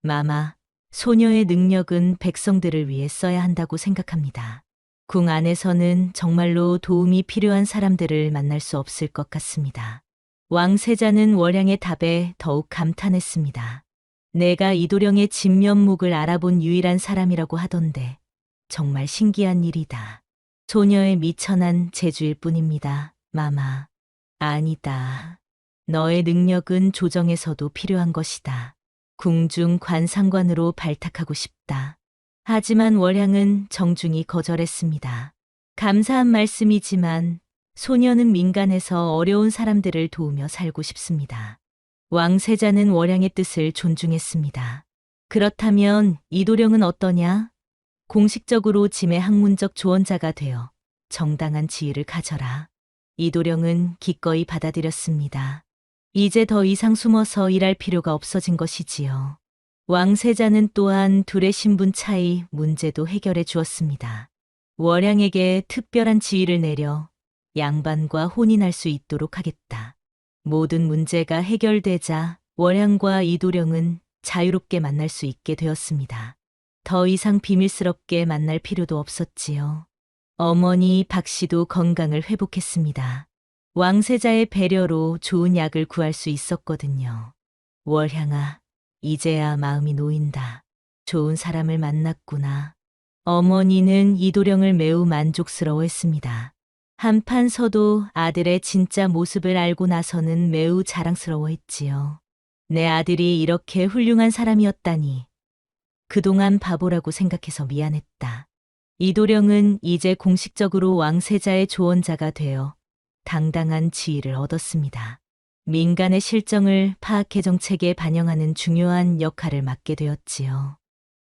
마마, 소녀의 능력은 백성들을 위해 써야 한다고 생각합니다. 궁 안에서는 정말로 도움이 필요한 사람들을 만날 수 없을 것 같습니다. 왕세자는 월양의 답에 더욱 감탄했습니다. 내가 이도령의 진면목을 알아본 유일한 사람이라고 하던데 정말 신기한 일이다. 소녀의 미천한 재주일 뿐입니다, 마마. 아니다. 너의 능력은 조정에서도 필요한 것이다. 궁중 관상관으로 발탁하고 싶다. 하지만 월양은 정중히 거절했습니다. 감사한 말씀이지만 소녀는 민간에서 어려운 사람들을 도우며 살고 싶습니다. 왕세자는 월양의 뜻을 존중했습니다. 그렇다면 이도령은 어떠냐? 공식적으로 짐의 학문적 조언자가 되어 정당한 지위를 가져라. 이도령은 기꺼이 받아들였습니다. 이제 더 이상 숨어서 일할 필요가 없어진 것이지요. 왕세자는 또한 둘의 신분 차이 문제도 해결해 주었습니다. 월양에게 특별한 지위를 내려 양반과 혼인할 수 있도록 하겠다. 모든 문제가 해결되자 월양과 이도령은 자유롭게 만날 수 있게 되었습니다. 더 이상 비밀스럽게 만날 필요도 없었지요. 어머니 박씨도 건강을 회복했습니다. 왕세자의 배려로 좋은 약을 구할 수 있었거든요. 월향아, 이제야 마음이 놓인다. 좋은 사람을 만났구나. 어머니는 이도령을 매우 만족스러워했습니다. 한판 서도 아들의 진짜 모습을 알고 나서는 매우 자랑스러워했지요. 내 아들이 이렇게 훌륭한 사람이었다니. 그동안 바보라고 생각해서 미안했다. 이도령은 이제 공식적으로 왕세자의 조언자가 되어 당당한 지위를 얻었습니다. 민간의 실정을 파악해 정책에 반영하는 중요한 역할을 맡게 되었지요.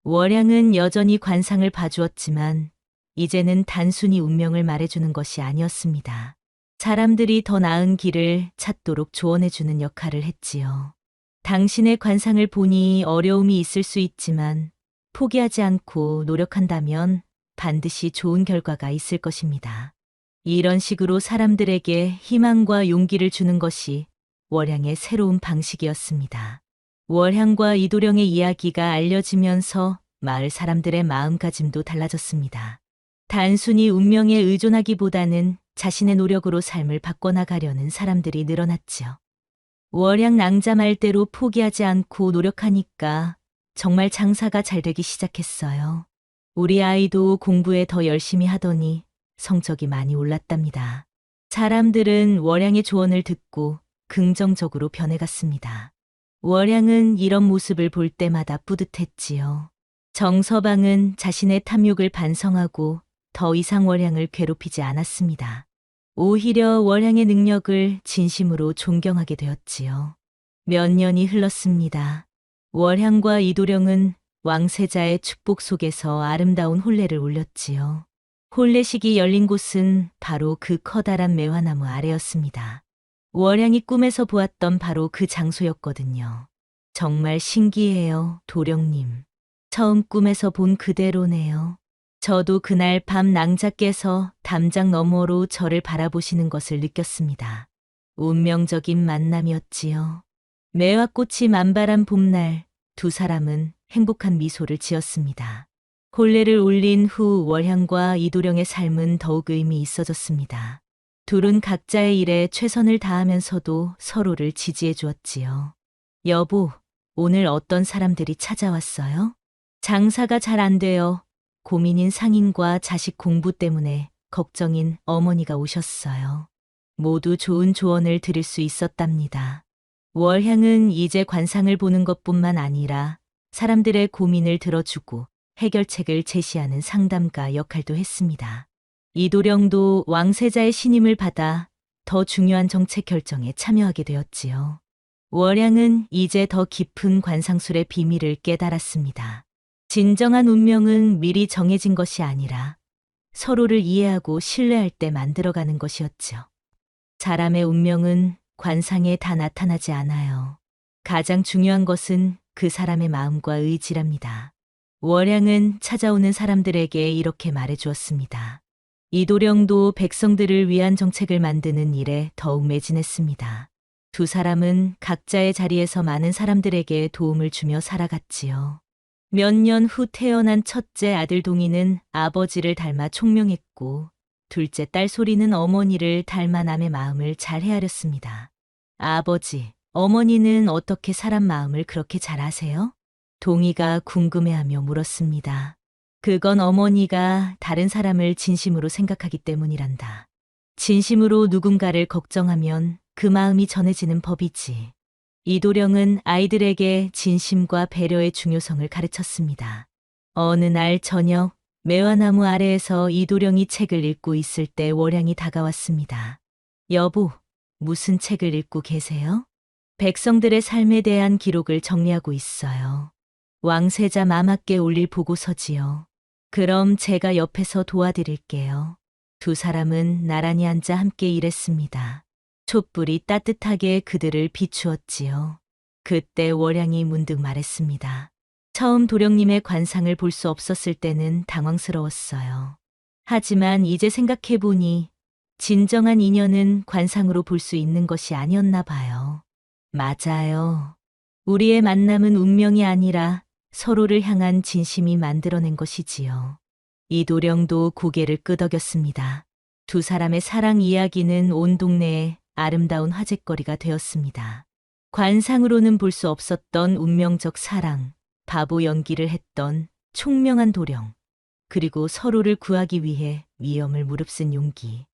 월양은 여전히 관상을 봐주었지만 이제는 단순히 운명을 말해주는 것이 아니었습니다. 사람들이 더 나은 길을 찾도록 조언해주는 역할을 했지요. 당신의 관상을 보니 어려움이 있을 수 있지만 포기하지 않고 노력한다면 반드시 좋은 결과가 있을 것입니다. 이런 식으로 사람들에게 희망과 용기를 주는 것이 월향의 새로운 방식이었습니다. 월향과 이도령의 이야기가 알려지면서 마을 사람들의 마음가짐도 달라졌습니다. 단순히 운명에 의존하기보다는 자신의 노력으로 삶을 바꿔나가려는 사람들이 늘어났지요. 월향 낭자 말대로 포기하지 않고 노력하니까 정말 장사가 잘 되기 시작했어요. 우리 아이도 공부에 더 열심히 하더니 성적이 많이 올랐답니다. 사람들은 월향의 조언을 듣고 긍정적으로 변해갔습니다. 월향은 이런 모습을 볼 때마다 뿌듯했지요. 정서방은 자신의 탐욕을 반성하고 더 이상 월향을 괴롭히지 않았습니다. 오히려 월향의 능력을 진심으로 존경하게 되었지요. 몇 년이 흘렀습니다. 월향과 이도령은 왕세자의 축복 속에서 아름다운 혼례를 올렸지요. 혼례식이 열린 곳은 바로 그 커다란 매화나무 아래였습니다. 월향이 꿈에서 보았던 바로 그 장소였거든요. 정말 신기해요, 도령님. 처음 꿈에서 본 그대로네요. 저도 그날 밤 낭자께서 담장 너머로 저를 바라보시는 것을 느꼈습니다. 운명적인 만남이었지요. 매화꽃이 만발한 봄날, 두 사람은 행복한 미소를 지었습니다. 혼례를 올린 후 월향과 이도령의 삶은 더욱 의미 있어졌습니다. 둘은 각자의 일에 최선을 다하면서도 서로를 지지해 주었지요. 여보, 오늘 어떤 사람들이 찾아왔어요? 장사가 잘 안 돼요. 고민인 상인과 자식 공부 때문에 걱정인 어머니가 오셨어요. 모두 좋은 조언을 드릴 수 있었답니다. 월향은 이제 관상을 보는 것뿐만 아니라 사람들의 고민을 들어주고 해결책을 제시하는 상담가 역할도 했습니다. 이도령도 왕세자의 신임을 받아 더 중요한 정책 결정에 참여하게 되었지요. 월향은 이제 더 깊은 관상술의 비밀을 깨달았습니다. 진정한 운명은 미리 정해진 것이 아니라 서로를 이해하고 신뢰할 때 만들어가는 것이었죠. 사람의 운명은 관상에 다 나타나지 않아요. 가장 중요한 것은 그 사람의 마음과 의지랍니다. 월향은 찾아오는 사람들에게 이렇게 말해주었습니다. 이도령도 백성들을 위한 정책을 만드는 일에 더욱 매진했습니다. 두 사람은 각자의 자리에서 많은 사람들에게 도움을 주며 살아갔지요. 몇 년 후 태어난 첫째 아들 동이는 아버지를 닮아 총명했고 둘째 딸 소리는 어머니를 닮아 남의 마음을 잘 헤아렸습니다. 아버지, 어머니는 어떻게 사람 마음을 그렇게 잘 아세요? 동이가 궁금해하며 물었습니다. 그건 어머니가 다른 사람을 진심으로 생각하기 때문이란다. 진심으로 누군가를 걱정하면 그 마음이 전해지는 법이지. 이도령은 아이들에게 진심과 배려의 중요성을 가르쳤습니다. 어느 날 저녁, 매화나무 아래에서 이도령이 책을 읽고 있을 때 월양이 다가왔습니다. 여보, 무슨 책을 읽고 계세요? 백성들의 삶에 대한 기록을 정리하고 있어요. 왕세자 마마께 올릴 보고서지요. 그럼 제가 옆에서 도와드릴게요. 두 사람은 나란히 앉아 함께 일했습니다. 촛불이 따뜻하게 그들을 비추었지요. 그때 월양이 문득 말했습니다. 처음 도령님의 관상을 볼 수 없었을 때는 당황스러웠어요. 하지만 이제 생각해보니 진정한 인연은 관상으로 볼 수 있는 것이 아니었나 봐요. 맞아요. 우리의 만남은 운명이 아니라 서로를 향한 진심이 만들어낸 것이지요. 이도령도 고개를 끄덕였습니다. 두 사람의 사랑 이야기는 온 동네에 아름다운 화제거리가 되었습니다. 관상으로는 볼 수 없었던 운명적 사랑, 바보 연기를 했던 총명한 도령, 그리고 서로를 구하기 위해 위험을 무릅쓴 용기.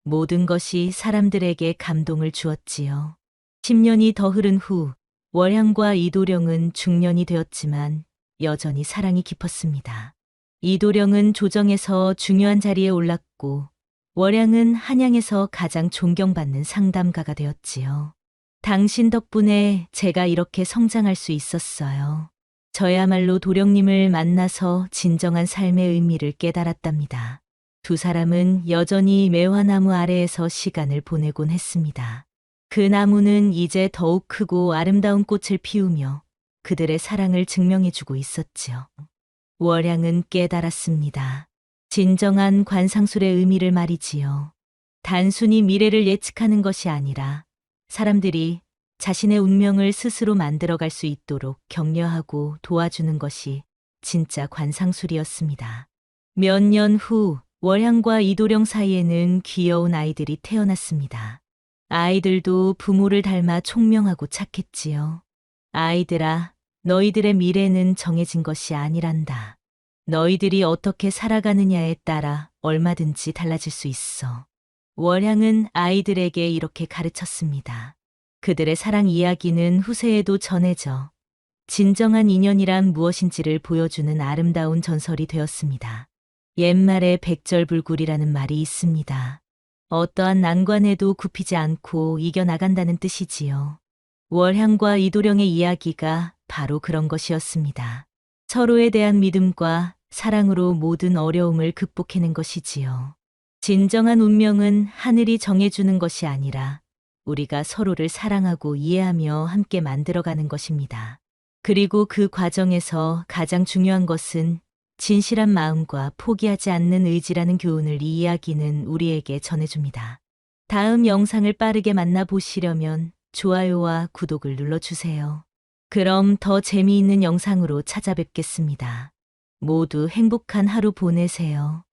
모든 것이 사람들에게 감동을 주었지요. 10년이 더 흐른 후 월향과 이도령은 중년이 되었지만 여전히 사랑이 깊었습니다. 이도령은 조정에서 중요한 자리에 올랐고 월향은 한양에서 가장 존경받는 상담가가 되었지요. 당신 덕분에 제가 이렇게 성장할 수 있었어요. 저야말로 도령님을 만나서 진정한 삶의 의미를 깨달았답니다. 두 사람은 여전히 매화나무 아래에서 시간을 보내곤 했습니다. 그 나무는 이제 더욱 크고 아름다운 꽃을 피우며 그들의 사랑을 증명해주고 있었지요. 월향은 깨달았습니다. 진정한 관상술의 의미를 말이지요. 단순히 미래를 예측하는 것이 아니라 사람들이 자신의 운명을 스스로 만들어갈 수 있도록 격려하고 도와주는 것이 진짜 관상술이었습니다. 몇 년 후 월향과 이도령 사이에는 귀여운 아이들이 태어났습니다. 아이들도 부모를 닮아 총명하고 착했지요. 아이들아, 너희들의 미래는 정해진 것이 아니란다. 너희들이 어떻게 살아가느냐에 따라 얼마든지 달라질 수 있어. 월향은 아이들에게 이렇게 가르쳤습니다. 그들의 사랑 이야기는 후세에도 전해져 진정한 인연이란 무엇인지를 보여주는 아름다운 전설이 되었습니다. 옛말에 백절불굴이라는 말이 있습니다. 어떠한 난관에도 굽히지 않고 이겨나간다는 뜻이지요. 월향과 이도령의 이야기가 바로 그런 것이었습니다. 서로에 대한 믿음과 사랑으로 모든 어려움을 극복해낸 것이지요. 진정한 운명은 하늘이 정해주는 것이 아니라 우리가 서로를 사랑하고 이해하며 함께 만들어가는 것입니다. 그리고 그 과정에서 가장 중요한 것은 진실한 마음과 포기하지 않는 의지라는 교훈을 이 이야기는 우리에게 전해줍니다. 다음 영상을 빠르게 만나보시려면 좋아요와 구독을 눌러주세요. 그럼 더 재미있는 영상으로 찾아뵙겠습니다. 모두 행복한 하루 보내세요.